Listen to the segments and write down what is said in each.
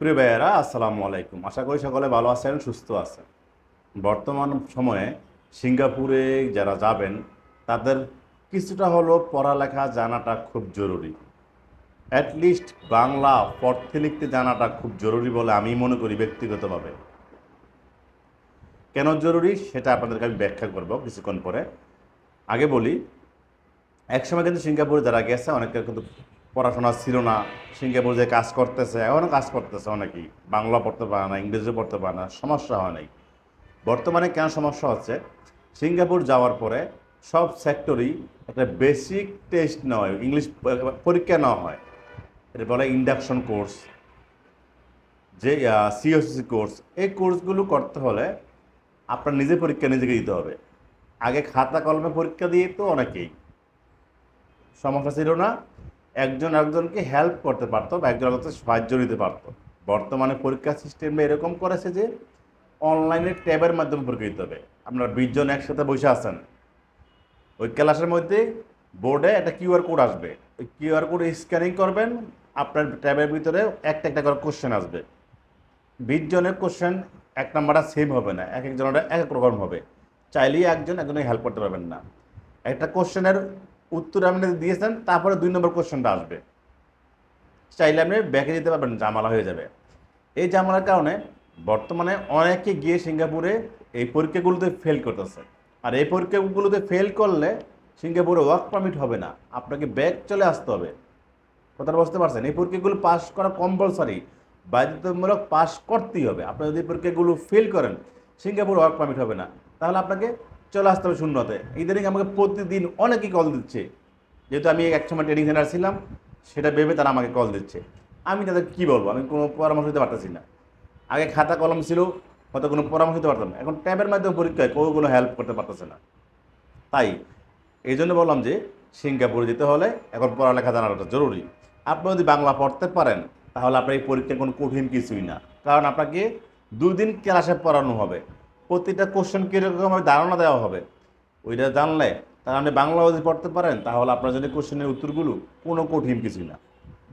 প্রিয় ভাইয়েরা, আসসালামু আলাইকুম। আশা করি সকলে ভালো আছেন, সুস্থ আছেন। বর্তমান সময়ে সিঙ্গাপুরে যারা যাবেন তাদের কিছুটা হলো পড়ালেখা জানাটা খুব জরুরি। অ্যাটলিস্ট বাংলা পড়তে লিখতে জানাটা খুব জরুরি বলে আমি মনে করি ব্যক্তিগতভাবে। কেন জরুরি সেটা আপনাদেরকে আমি ব্যাখ্যা করব কিছুক্ষণ পরে। আগে বলি, একসময় কিন্তু সিঙ্গাপুরে যারা গেছে অনেকের কিন্তু পড়াশোনা ছিল না। সিঙ্গাপুর যে কাজ করতেছে, এখনও কাজ করতেছে অনেকেই, বাংলা পড়তে পারে না, ইংরেজি পড়তে পারে না, সমস্যা হয় নাই। বর্তমানে কেন সমস্যা হচ্ছে, সিঙ্গাপুর যাওয়ার পরে সব সেক্টরেই একটা বেসিক টেস্ট নেওয়া হয়, ইংলিশ পরীক্ষা নেওয়া হয়। এটা বলে ইন্ডাকশন কোর্স, যে সিওসিসি কোর্স। এই কোর্সগুলো করতে হলে আপনার নিজে পরীক্ষা নিজেকে দিতে হবে। আগে খাতা কলমে পরীক্ষা দিয়ে তো অনেকেই সমস্যা ছিল না, একজন একজনকে হেল্প করতে পারতো বা একজন একজনকে সাহায্য নিতে পারতো। বর্তমানে পরীক্ষা সিস্টেম এরকম করেছে যে অনলাইনে ট্যাবের মাধ্যমে পরীক্ষা দিতে হবে। আপনারা 20 জন একসাথে বসে আছেন, ওই ক্লাসের মধ্যে বোর্ডে একটা কিউআর কোড আসবে, ওই কিউআর কোড স্ক্যানিং করবেন, আপনার ট্যাবের ভিতরে একটা একটা করে কোশ্চেন আসবে। 20 জনের কোশ্চেন এক নাম্বারটা সেম হবে না, এক একজনের এক এক রকম হবে। চাইলেই একজনকে হেল্প করতে পারবেন না। একটা কোশ্চেনের উত্তর আপনি দিয়েছেন, তারপরে 2 নম্বর কোশ্চেনটা আসবে, চাইলে আপনি ব্যাকে দিতে পারবেন, ঝামেলা হয়ে যাবে। এই ঝামেলার কারণে বর্তমানে অনেকে গিয়ে সিঙ্গাপুরে এই পরীক্ষাগুলোতে ফেল করতেছে। আর এই পরীক্ষাগুলোতে ফেল করলে সিঙ্গাপুরে ওয়ার্ক পারমিট হবে না, আপনাকে ব্যাক চলে আসতে হবে। কথাটা বুঝতে পারছেন? এই পরীক্ষাগুলো পাস করা কম্পালসারি, বাধ্যতামূলক পাস করতেই হবে। আপনি যদি পরীক্ষাগুলো ফেল করেন, সিঙ্গাপুর ওয়ার্ক পারমিট হবে না, তাহলে আপনাকে চলে আসতে হবে শূন্যতে। ইদানিং আমাকে প্রতিদিন অনেকেই কল দিচ্ছে, যেহেতু আমি একসময় ট্রেনিং সেন্টার ছিলাম, সেটা ভেবে তারা আমাকে কল দিচ্ছে। আমি তাদের কী বলবো, আমি কোনো পরামর্শ দিতে পারতেছি না। আগে খাতা কলম ছিল, হয়তো কোনো পরামর্শ দিতে পারতাম না, এখন ট্যাবের মাধ্যমে পরীক্ষায় কোনো হেল্প করতে পারতেছে না। তাই এই জন্য বললাম যে সিঙ্গাপুরে যেতে হলে এখন পড়ালেখা জানাটা জরুরি। আপনি যদি বাংলা পড়তে পারেন তাহলে আপনার এই পরীক্ষা কোনো কঠিন কিছুই না, কারণ আপনাকে 2 দিন ক্লাসে পড়ানো হবে, প্রতিটা কোশ্চেন কীরকমভাবে ধারণা দেওয়া হবে ওইটা জানলে, তাহলে আপনি বাংলা যদি পড়তে পারেন তাহলে আপনার জন্য কোশ্চেনের উত্তরগুলো কোনো কঠিন কিছুই না।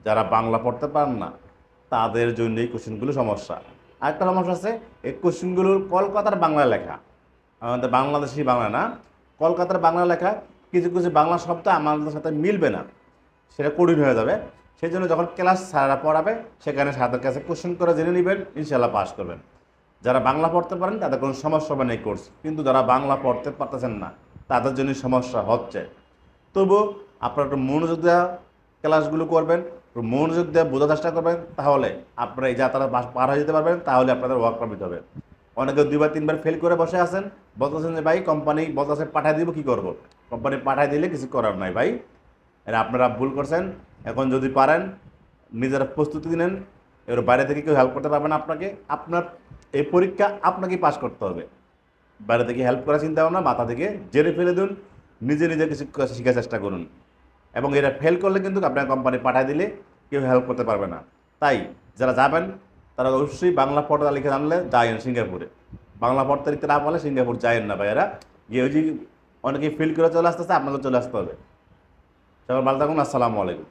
যারা বাংলা পড়তে পারেন না তাদের জন্য এই কোশ্চেনগুলো সমস্যা। আরেকটা সমস্যা আছে, এই কোশ্চেনগুলোর কলকাতার বাংলা লেখা, আমাদের বাংলাদেশি বাংলা না, কলকাতার বাংলা লেখা। কিছু কিছু বাংলা শব্দ আমাদের সাথে মিলবে না, সেটা কঠিন হয়ে যাবে। সেই জন্য যখন ক্লাস স্যাররা পড়াবে সেখানে স্যারদের কাছে কোশ্চেন করে জেনে নেবেন, ইনশাল্লাহ পাস করবেন। যারা বাংলা পড়তে পারেন তাদের কোনো সমস্যা হবে না এই কোর্স, কিন্তু যারা বাংলা পড়তে পারতেছেন না তাদের জন্য সমস্যা হচ্ছে। তবু আপনারা একটু মনোযোগ দেওয়া ক্লাসগুলো করবেন, একটু মনোযোগ দেওয়া বোঝার চেষ্টা করবেন, তাহলে আপনারা এই যাত্রা পার হয়ে যেতে পারবেন, তাহলে আপনাদের ওয়ার্ক পারমিট হবে। অনেকে 2বার 3বার ফেল করে বসে আছেন, বলতেছেন যে ভাই কোম্পানি বলতেছে পাঠাই দিব, কী করবো? কোম্পানি পাঠাই দিলে কিছু করার নাই ভাই, এটা আপনারা ভুল করছেন। এখন যদি পারেন নিজেরা প্রস্তুতি নেন, এবার বাইরে থেকে কেউ হেল্প করতে পারবে না আপনাকে। আপনার এই পরীক্ষা আপনাকেই পাস করতে হবে। বাইরে থেকে হেল্প করার চিন্তা ভাবনা মাথা থেকে জেরে ফেলে দিন, নিজে নিজে কিছু শেখার চেষ্টা করুন। এবং এটা ফেল করলে কিন্তু আপনার কোম্পানি পাঠাই দিলে কেউ হেল্প করতে পারবে না। তাই যারা যাবেন তারা অবশ্যই বাংলা পড়া লিখে জানলে যায়েন সিঙ্গাপুরে। বাংলা পড়তে লিখতে না পারলে সিঙ্গাপুর যায়েন না ভাইয়েরা। গিয়ে ওই যে অনেকেই ফেল করে চলে আসতেছে, আপনাকে চলে আসতে হবে। সবাই ভালো থাকুন, আসসালামু আলাইকুম।